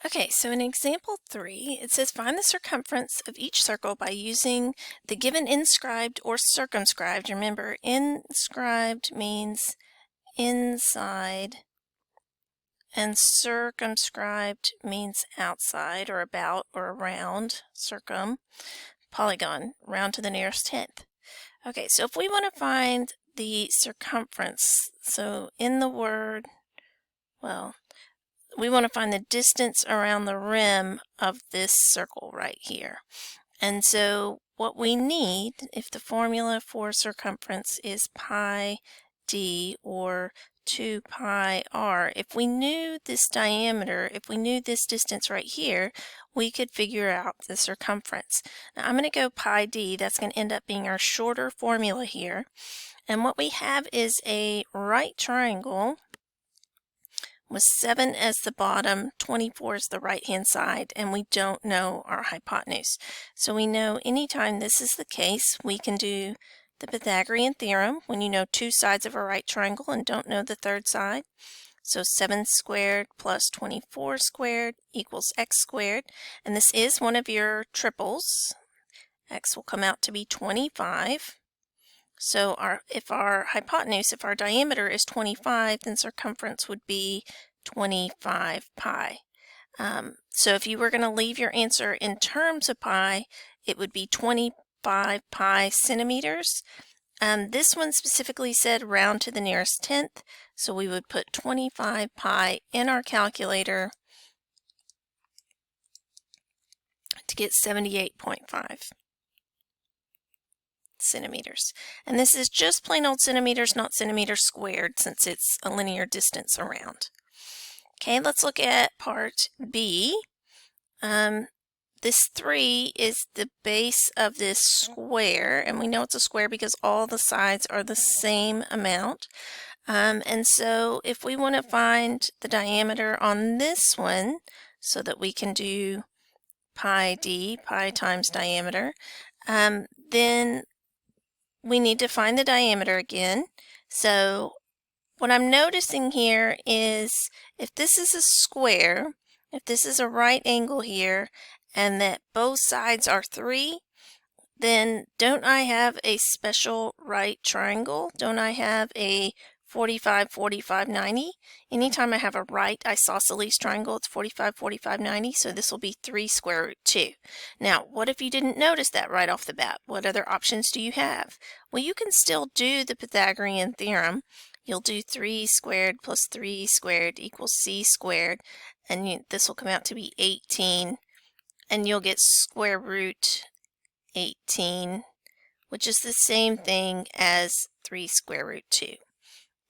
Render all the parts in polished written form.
Okay, so in example 3, it says find the circumference of each circle by using the given inscribed or circumscribed. Remember, inscribed means inside, and circumscribed means outside or about or around, circum, polygon, round to the nearest tenth. Okay, so if we want to find the circumference, so in the word, well, we want to find the distance around the rim of this circle right here. And so what we need, if the formula for circumference is pi d or 2 pi r, if we knew this diameter, if we knew this distance right here, we could figure out the circumference. Now I'm going to go pi d. That's going to end up being our shorter formula here. And what we have is a right triangle with 7 as the bottom, 24 is the right-hand side, and we don't know our hypotenuse. So we know anytime this is the case, we can do the Pythagorean theorem when you know two sides of a right triangle and don't know the third side. So 7 squared plus 24 squared equals x squared, and this is one of your triples. X will come out to be 25. So if our diameter is 25, then circumference would be 25 pi. So if you were going to leave your answer in terms of pi, it would be 25 pi centimeters. This one specifically said round to the nearest tenth, so we would put 25 pi in our calculator to get 78.5. centimeters. And this is just plain old centimeters, not centimeters squared, since it's a linear distance around. Okay, let's look at part B. This 3 is the base of this square, and we know it's a square because all the sides are the same amount. And so if we want to find the diameter on this one, so that we can do pi d, pi times diameter, then we need to find the diameter again. So what I'm noticing here is if this is a square, if this is a right angle here, and that both sides are 3, then don't I have a special right triangle? Don't I have a 45, 45, 90? Anytime I have a right isosceles triangle, it's 45, 45, 90, so this will be 3 square root 2. Now, what if you didn't notice that right off the bat? What other options do you have? Well, you can still do the Pythagorean theorem. You'll do 3 squared plus 3 squared equals c squared, and this will come out to be 18, and you'll get square root 18, which is the same thing as 3 square root 2.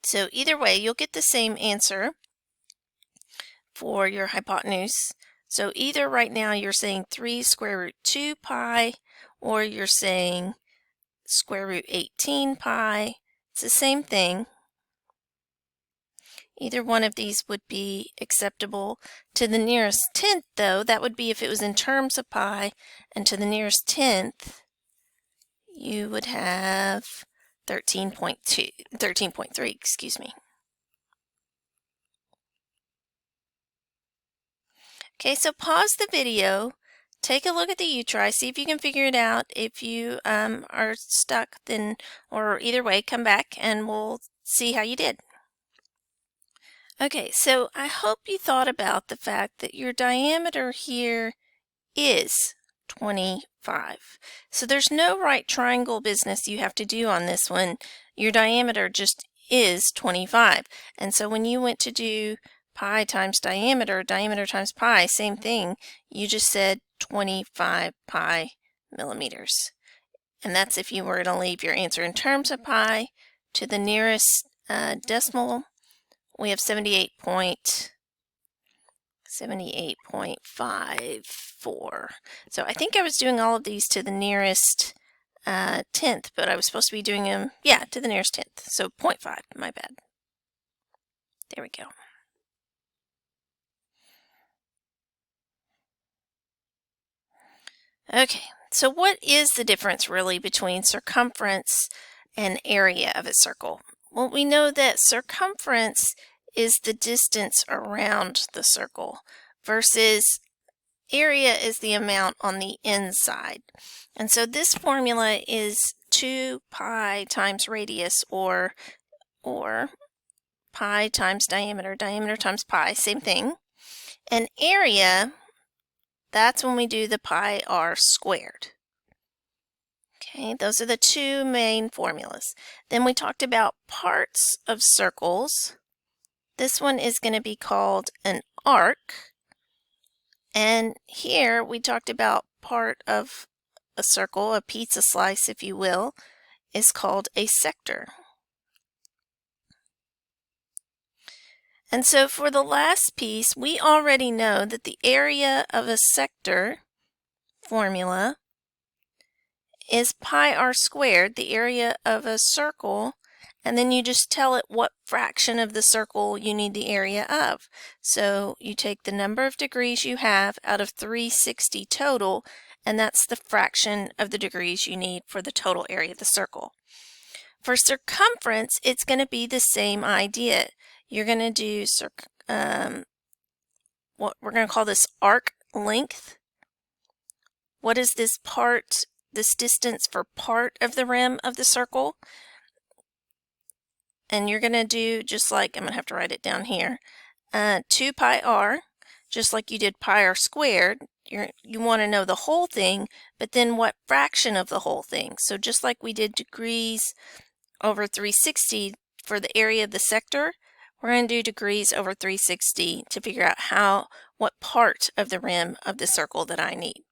So either way, you'll get the same answer for your hypotenuse. So either right now you're saying 3 square root 2 pi, or you're saying square root 18 pi. It's the same thing. Either one of these would be acceptable. To the nearest tenth, though, that would be if it was in terms of pi, and to the nearest tenth, you would have 13.3, excuse me. Okay, so pause the video, take a look at the U-Try, see if you can figure it out. If you are stuck, then, or either way, come back and we'll see how you did. Okay, so I hope you thought about the fact that your diameter here is 25. So there's no right triangle business you have to do on this one. Your diameter just is 25. And so when you went to do pi times diameter, diameter times pi, same thing. You just said 25 pi millimeters. And that's if you were to leave your answer in terms of pi. To the nearest decimal, we have 78.54. So I think I was doing all of these to the nearest tenth, but I was supposed to be doing them, yeah, to the nearest tenth. So 0.5, my bad. There we go. Okay, so what is the difference really between circumference and area of a circle? Well, we know that circumference is the distance around the circle, versus area is the amount on the inside. And so this formula is 2 pi times radius, or pi times diameter, diameter times pi, same thing. And area, that's when we do the pi r squared. Okay, those are the two main formulas. Then we talked about parts of circles. This one is going to be called an arc. And here we talked about part of a circle, a pizza slice if you will, is called a sector. And so for the last piece, we already know that the area of a sector formula is pi r squared, the area of a circle, and then you just tell it what fraction of the circle you need the area of. So you take the number of degrees you have out of 360 total, and that's the fraction of the degrees you need for the total area of the circle. For circumference, it's going to be the same idea. You're going to do what we're going to call this arc length. What is this part, this distance for part of the rim of the circle? And you're going to do just like, I'm going to have to write it down here, 2 pi r, just like you did pi r squared. You want to know the whole thing, but then what fraction of the whole thing. So just like we did degrees over 360 for the area of the sector, we're going to do degrees over 360 to figure out what part of the rim of the circle that I need.